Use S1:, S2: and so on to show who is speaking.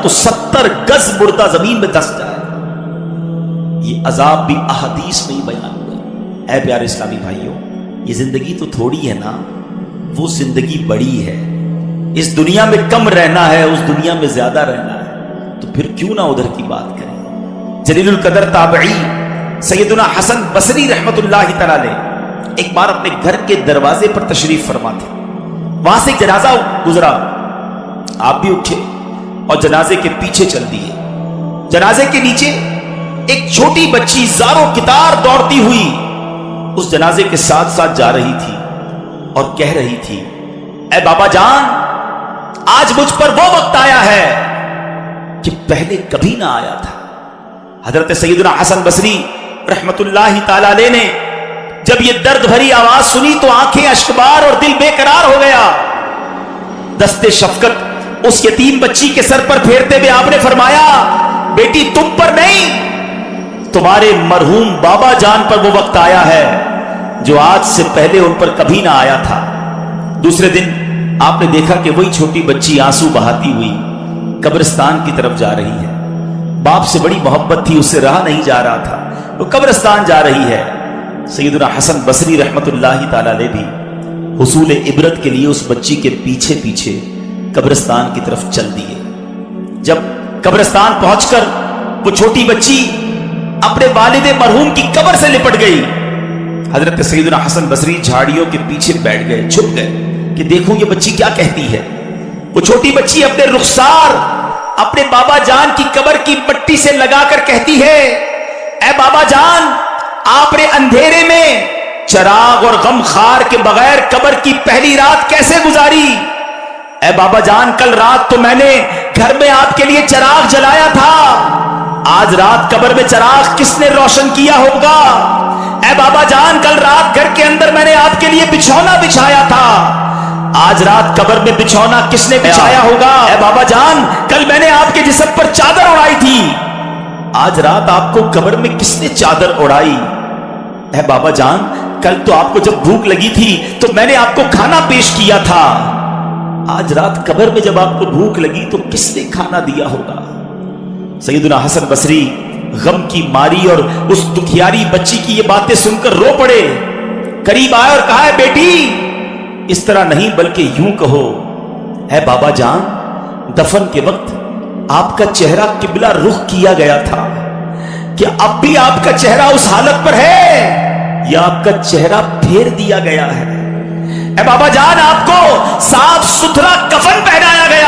S1: تو 70 गज मुर्दा जमीन में धंस जाए। ये अजाब भी अहदीस में ही बयान हुआ। ऐ प्यारे इस्लामी भाइयों, ये जिंदगी तो थोड़ी है ना, वो जिंदगी बड़ी है। इस दुनिया में कम रहना है, उस दुनिया में ज्यादा रहना है, तो फिर क्यों ना उधर की बात करें। जलीलुल कदर ताबई सैयदुना हसन बसरी रहमतुल्लाहि तआला अलैह एक बार अपने घर के दरवाजे पर तशरीफ फरमा थे। वहां से एक जनाजा गुजरा, आप भी उठे और जनाजे के पीछे चल दिए। जनाजे के नीचे एक छोटी बच्ची जारो कितार दौड़ती हुई उस जनाजे के साथ साथ जा रही थी और कह रही थी, ऐ बाबा जान, आज मुझ पर वो वक्त आया है कि पहले कभी ना आया था। हजरत सैयदना हसन बसरी रहमतुल्लाहि ताला अलैह ने जब ये दर्द भरी आवाज सुनी तो आंखें अश्कबार और दिल बेकरार हो गया। दस्ते शफकत उस यतीम बच्ची के सर पर फेरते हुए आपने फरमाया, बेटी तुम पर नहीं, तुम्हारे मरहूम बाबा जान पर वो वक्त आया है जो आज से पहले उन पर कभी ना आया था। दूसरे दिन आपने देखा कि वही छोटी बच्ची आंसू बहाती हुई कब्रिस्तान की तरफ जा रही है। बाप से बड़ी मोहब्बत थी, उससे रहा नहीं जा रहा था, वो कब्रिस्तान जा रही है। सैयदना हसन बसरी रहमतुल्लाहि ताला अलैह भी हुसूल इबरत के लिए उस बच्ची के पीछे पीछे कब्रिस्तान की तरफ चल दिए। जब कब्रिस्तान पहुंचकर वो छोटी बच्ची अपने वालिद मरहूम की कब्र से लिपट गई, हजरत सैयदना हसन बसरी झाड़ियों के पीछे बैठ गए, छुप गए कि देखूं ये बच्ची क्या कहती है। वो छोटी बच्ची अपने रुखसार अपने बाबा जान की कब्र की मट्टी से लगाकर कहती है, ऐ बाबा जान, आपने अंधेरे में चराग और गम खार के बगैर कब्र की पहली रात कैसे गुजारी। ऐ बाबा जान, कल रात तो मैंने घर में आपके लिए चराग जलाया था, आज रात कब्र में चराग किसने रोशन किया होगा। ऐ बाबा जान, कल रात घर के अंदर मैंने आपके लिए बिछौना बिछाया था, आज रात कब्र में बिछौना किसने बिछाया होगा। ऐ बाबा जान, कल मैंने आपके जिस्म पर चादर उड़ाई थी, आज रात आपको कब्र में किसने चादर उड़ाई। ऐ बाबा जान, कल तो आपको जब भूख लगी थी तो मैंने आपको खाना पेश किया था, आज रात कब्र में जब आपको भूख लगी तो किसने खाना दिया होगा। सैयदना हसन बसरी गम की मारी और उस दुखियारी बच्ची की ये बातें सुनकर रो पड़े। करीब आए और कहा, बेटी इस तरह नहीं बल्कि यूं कहो, है बाबा जान, दफन के वक्त आपका चेहरा किबला रुख किया गया था, क्या अब भी आपका चेहरा उस हालत पर है या आपका चेहरा फेर दिया गया है। ए बाबा जान, आपको साफ सुथरा कफन पहनाया गया